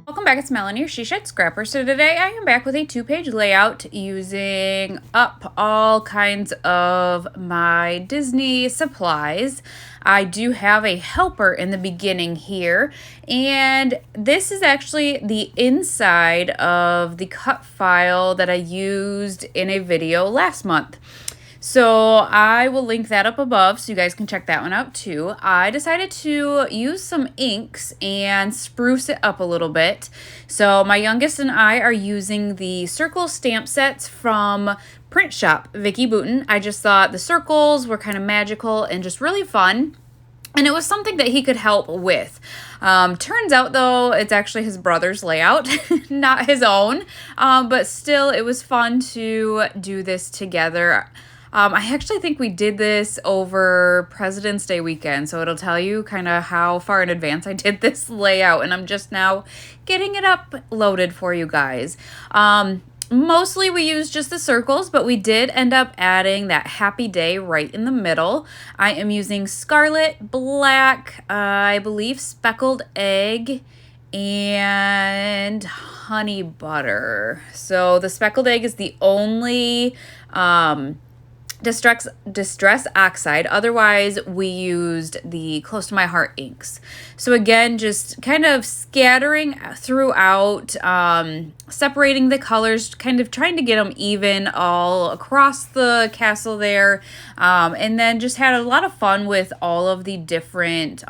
Welcome back, it's Melanie, your She Shed Scrapper. So today I am back with a 2-page layout using up all kinds of my Disney supplies. I do have a helper in the beginning here, and this is actually the inside of the cut file that I used in a video last month. So I will link that up above so you guys can check that one out too. I decided to use some inks and spruce it up a little bit. So my youngest and I are using the circle stamp sets from Print Shop, Vicki Boutin. I just thought the circles were kind of magical and just really fun. And it was something that he could help with. Turns out, though, it's actually his brother's layout, not his own. But still, it was fun to do this together. I actually think we did this over President's Day weekend, so it'll tell you kind of how far in advance I did this layout, and I'm just now getting it uploaded for you guys. Mostly we used just the circles, but we did end up adding that happy day right in the middle. I am using scarlet, black, I believe speckled egg, and honey butter. So the speckled egg is the only distress oxide. Otherwise, we used the Close to My Heart inks. So again, just kind of scattering throughout, separating the colors, kind of trying to get them even all across the castle there. And then just had a lot of fun with all of the different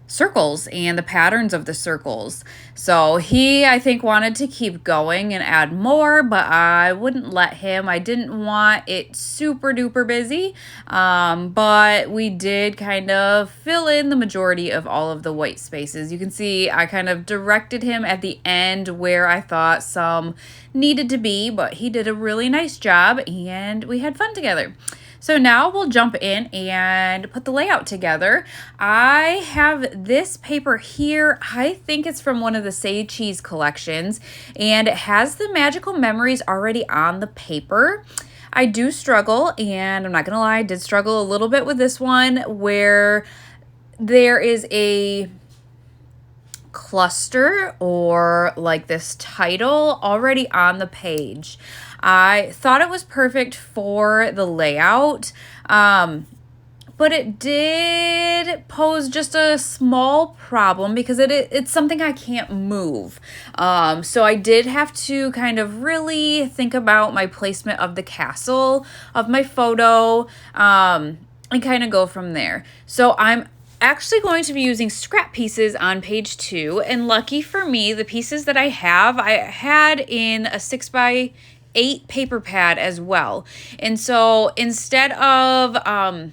circles and the patterns of the circles. So he, I think, wanted to keep going and add more, but I wouldn't let him. I didn't want it super duper busy, but we did kind of fill in the majority of all of the white spaces. You can see I kind of directed him at the end where I thought some needed to be, but he did a really nice job and we had fun together. So now we'll jump in and put the layout together. I have this paper here. I think it's from one of the Say Cheese collections, and it has the magical memories already on the paper. I do struggle, and I'm not gonna lie, I did struggle a little bit with this one where there is a cluster or like this title already on the page. I thought it was perfect for the layout, but it did pose just a small problem because it's something I can't move. So I did have to kind of really think about my placement of the castle, of my photo, and kind of go from there. So I'm actually going to be using scrap pieces on page 2, and lucky for me, the pieces that I had in a 6x8 paper pad as well. And so instead of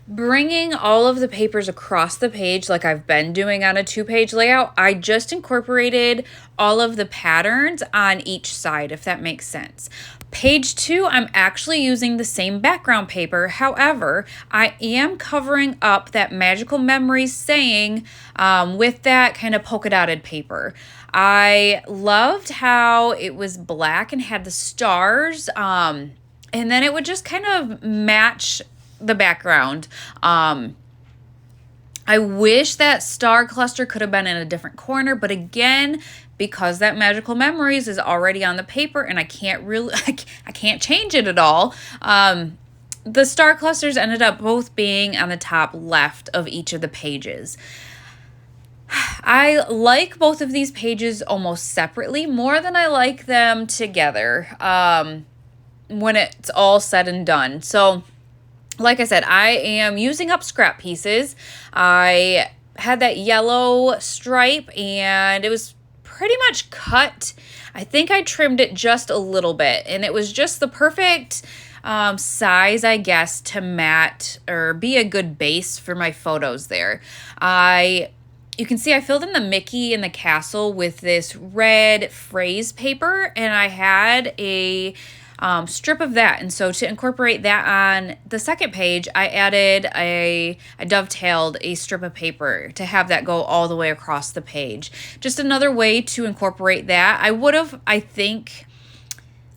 bringing all of the papers across the page like I've been doing on a 2-page layout, I just incorporated all of the patterns on each side, if that makes sense. Page 2, I'm actually using the same background paper. However, I am covering up that magical memories saying with that kind of polka dotted paper. I loved how it was black and had the stars, and then it would just kind of match the background. I wish that star cluster could have been in a different corner, but again, because that magical memories is already on the paper and I can't really, I can't change it at all. The star clusters ended up both being on the top left of each of the pages. I like both of these pages almost separately more than I like them together when it's all said and done. So like I said, I am using up scrap pieces. I had that yellow stripe and it was pretty much cut. I think I trimmed it just a little bit and it was just the perfect size, I guess, to mat or be a good base for my photos there. You can see I filled in the Mickey and the castle with this red phrase paper, and I had a strip of that. And so to incorporate that on the second page, I dovetailed a strip of paper to have that go all the way across the page. Just another way to incorporate that. I would have, I think,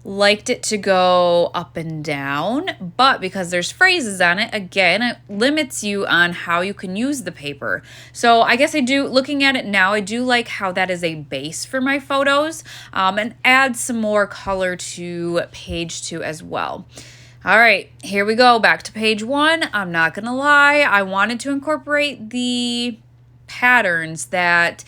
liked it to go up and down, but because there's phrases on it, again, it limits you on how you can use the paper. So I guess I do, looking at it now, I do like how that is a base for my photos, and add some more color to page 2 as well. All right, here we go, back to page 1. I'm not gonna lie, I wanted to incorporate the patterns that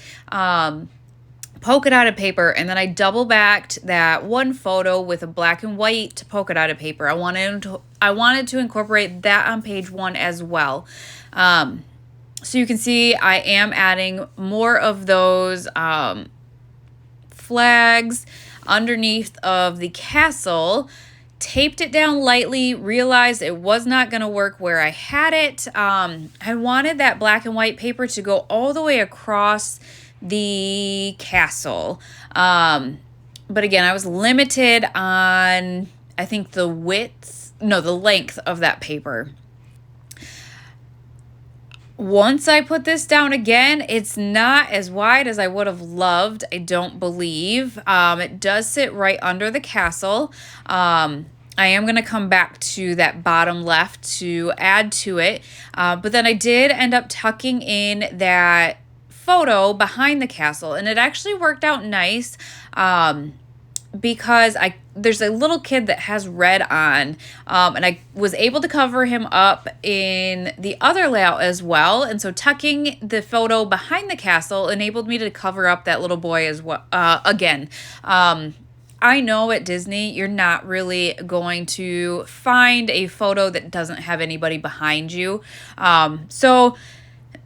polka dotted paper, and then I double backed that one photo with a black and white polka dotted paper. I wanted to incorporate that on page 1 as well. So you can see I am adding more of those flags underneath of the castle. Taped it down lightly, realized it was not going to work where I had it. I wanted that black and white paper to go all the way across the castle. But again, I was limited on, I think, the length of that paper. Once I put this down again, it's not as wide as I would have loved, I don't believe. It does sit right under the castle. I am going to come back to that bottom left to add to it. But then I did end up tucking in that photo behind the castle, and it actually worked out nice because there's a little kid that has red on, and I was able to cover him up in the other layout as well, and so tucking the photo behind the castle enabled me to cover up that little boy as well. Again, I know at Disney you're not really going to find a photo that doesn't have anybody behind you, so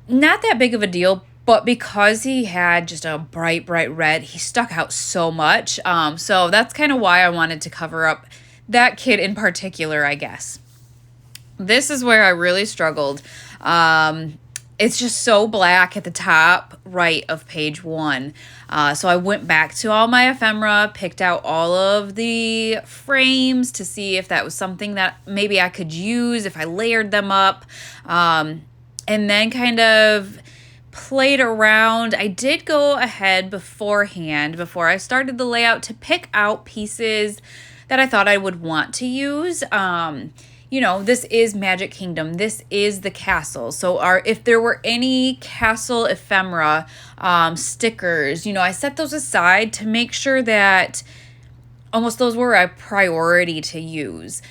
not that big of a deal. But because he had just a bright red, he stuck out so much. So that's kind of why I wanted to cover up that kid in particular, I guess. This is where I really struggled. It's just so black at the top right of page 1. So I went back to all my ephemera, picked out all of the frames to see if that was something that maybe I could use if I layered them up. And then kind of played around. I did go ahead beforehand, before I started the layout, to pick out pieces that I thought I would want to use. This is Magic Kingdom. This is the castle. So if there were any castle ephemera stickers, I set those aside to make sure that almost those were a priority to use.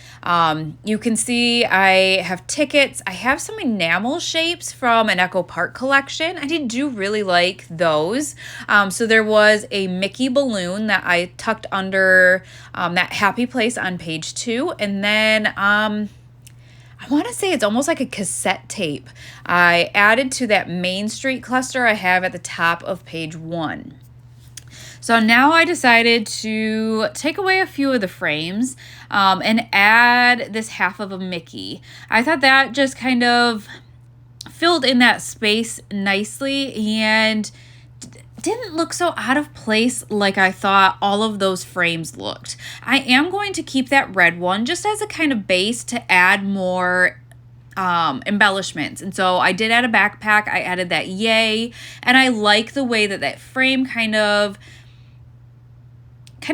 You can see I have tickets. I have some enamel shapes from an Echo Park collection. I do really like those. So there was a Mickey balloon that I tucked under that happy place on page 2. And then I want to say it's almost like a cassette tape I added to that Main Street cluster I have at the top of page 1. So now I decided to take away a few of the frames and add this half of a Mickey. I thought that just kind of filled in that space nicely and didn't look so out of place like I thought all of those frames looked. I am going to keep that red one just as a kind of base to add more embellishments. And so I did add a backpack. I added that yay, and I like the way that frame kind of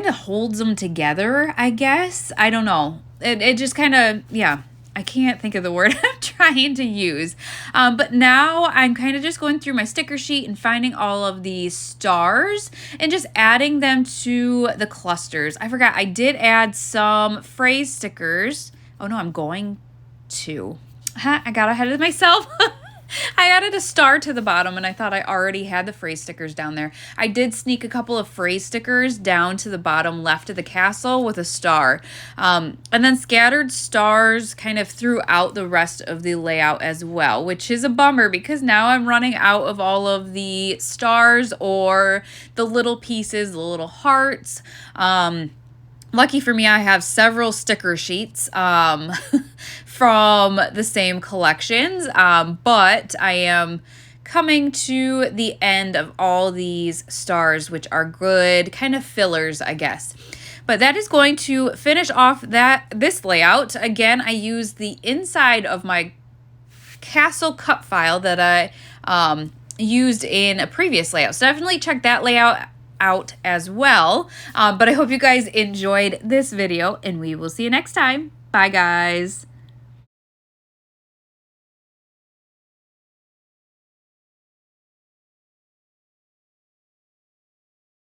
holds them together, I guess. I don't know. It just kind of, yeah, I can't think of the word I'm trying to use. But now I'm kind of just going through my sticker sheet and finding all of these stars and just adding them to the clusters. I forgot, I did add some phrase stickers. Oh no, I'm going to. I got ahead of myself. I added a star to the bottom, and I thought I already had the phrase stickers down there. I did sneak a couple of phrase stickers down to the bottom left of the castle with a star. And then scattered stars kind of throughout the rest of the layout as well, which is a bummer because now I'm running out of all of the stars or the little pieces, the little hearts. Lucky for me, I have several sticker sheets from the same collections, but I am coming to the end of all these stars, which are good kind of fillers, I guess. But that is going to finish off this layout. Again, I used the inside of my castle cut file that I used in a previous layout. So definitely check that layout out as well. But I hope you guys enjoyed this video, and we will see you next time. Bye, guys.